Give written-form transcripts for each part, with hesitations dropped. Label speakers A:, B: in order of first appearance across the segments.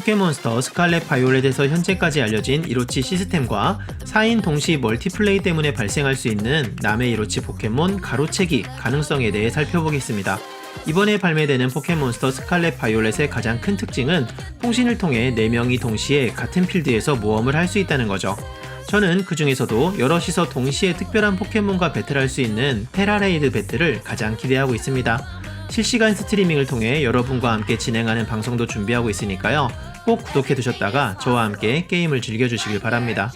A: 포켓몬스터 스칼렛 바이올렛에서 현재까지 알려진 이로치 시스템과 4인 동시 멀티플레이 때문에 발생할 수 있는 남의 이로치 포켓몬 가로채기 가능성에 대해 살펴보겠습니다. 이번에 발매되는 포켓몬스터 스칼렛 바이올렛의 가장 큰 특징은 통신을 통해 4명이 동시에 같은 필드에서 모험을 할 수 있다는 거죠. 저는 그 중에서도 여럿이서 동시에 특별한 포켓몬과 배틀할 수 있는 테라레이드 배틀을 가장 기대하고 있습니다. 실시간 스트리밍을 통해 여러분과 함께 진행하는 방송도 준비하고 있으니까요. 꼭 구독해두셨다가 저와 함께 게임을 즐겨주시길 바랍니다.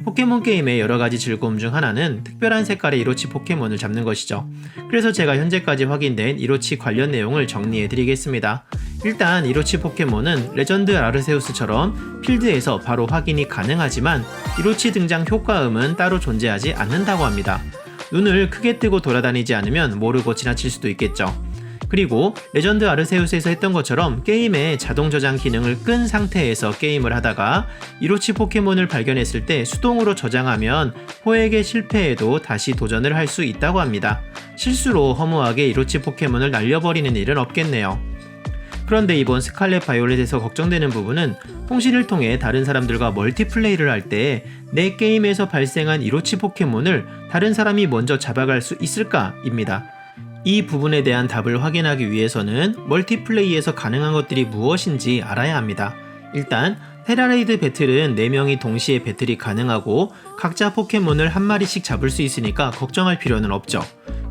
A: 포켓몬 게임의 여러가지 즐거움 중 하나는 특별한 색깔의 이로치 포켓몬을 잡는 것이죠. 그래서 제가 현재까지 확인된 이로치 관련 내용을 정리해드리겠습니다. 일단 이로치 포켓몬은 레전드 아르세우스처럼 필드에서 바로 확인이 가능하지만 이로치 등장 효과음은 따로 존재하지 않는다고 합니다. 눈을 크게 뜨고 돌아다니지 않으면 모르고 지나칠 수도 있겠죠. 그리고 레전드 아르세우스에서 했던 것처럼 게임의 자동 저장 기능을 끈 상태에서 게임을 하다가 이로치 포켓몬을 발견했을 때 수동으로 저장하면 포획에 실패해도 다시 도전을 할 수 있다고 합니다. 실수로 허무하게 이로치 포켓몬을 날려버리는 일은 없겠네요. 그런데 이번 스칼렛 바이올렛에서 걱정되는 부분은 통신을 통해 다른 사람들과 멀티플레이를 할 때 내 게임에서 발생한 이로치 포켓몬을 다른 사람이 먼저 잡아갈 수 있을까입니다. 이 부분에 대한 답을 확인하기 위해서는 멀티플레이에서 가능한 것들이 무엇인지 알아야 합니다. 일단 테라레이드 배틀은 4명이 동시에 배틀이 가능하고 각자 포켓몬을 한 마리씩 잡을 수 있으니까 걱정할 필요는 없죠.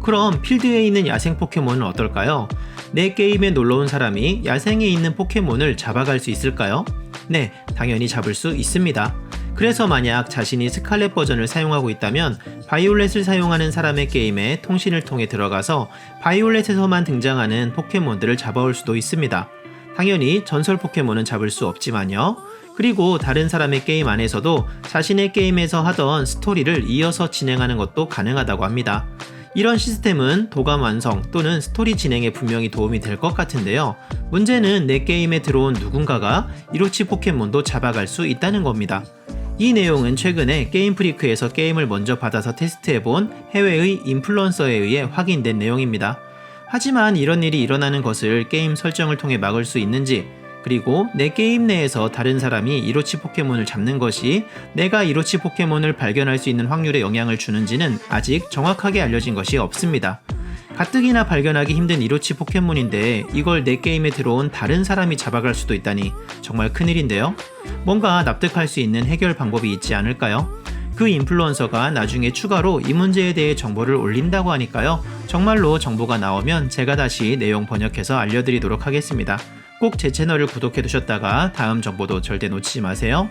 A: 그럼 필드에 있는 야생 포켓몬은 어떨까요? 내 게임에 놀러온 사람이 야생에 있는 포켓몬을 잡아갈 수 있을까요? 네, 당연히 잡을 수 있습니다. 그래서 만약 자신이 스칼렛 버전을 사용하고 있다면 바이올렛을 사용하는 사람의 게임에 통신을 통해 들어가서 바이올렛에서만 등장하는 포켓몬들을 잡아올 수도 있습니다. 당연히 전설 포켓몬은 잡을 수 없지만요. 그리고 다른 사람의 게임 안에서도 자신의 게임에서 하던 스토리를 이어서 진행하는 것도 가능하다고 합니다. 이런 시스템은 도감 완성 또는 스토리 진행에 분명히 도움이 될 것 같은데요. 문제는 내 게임에 들어온 누군가가 이로치 포켓몬도 잡아갈 수 있다는 겁니다. 이 내용은 최근에 게임프리크에서 게임을 먼저 받아서 테스트해본 해외의 인플루언서에 의해 확인된 내용입니다. 하지만 이런 일이 일어나는 것을 게임 설정을 통해 막을 수 있는지, 그리고 내 게임 내에서 다른 사람이 이로치 포켓몬을 잡는 것이 내가 이로치 포켓몬을 발견할 수 있는 확률에 영향을 주는지는 아직 정확하게 알려진 것이 없습니다. 가뜩이나 발견하기 힘든 이로치 포켓몬인데 이걸 내 게임에 들어온 다른 사람이 잡아갈 수도 있다니 정말 큰일인데요? 뭔가 납득할 수 있는 해결 방법이 있지 않을까요? 그 인플루언서가 나중에 추가로 이 문제에 대해 정보를 올린다고 하니까요. 정말로 정보가 나오면 제가 다시 내용 번역해서 알려드리도록 하겠습니다. 꼭 제 채널을 구독해두셨다가 다음 정보도 절대 놓치지 마세요.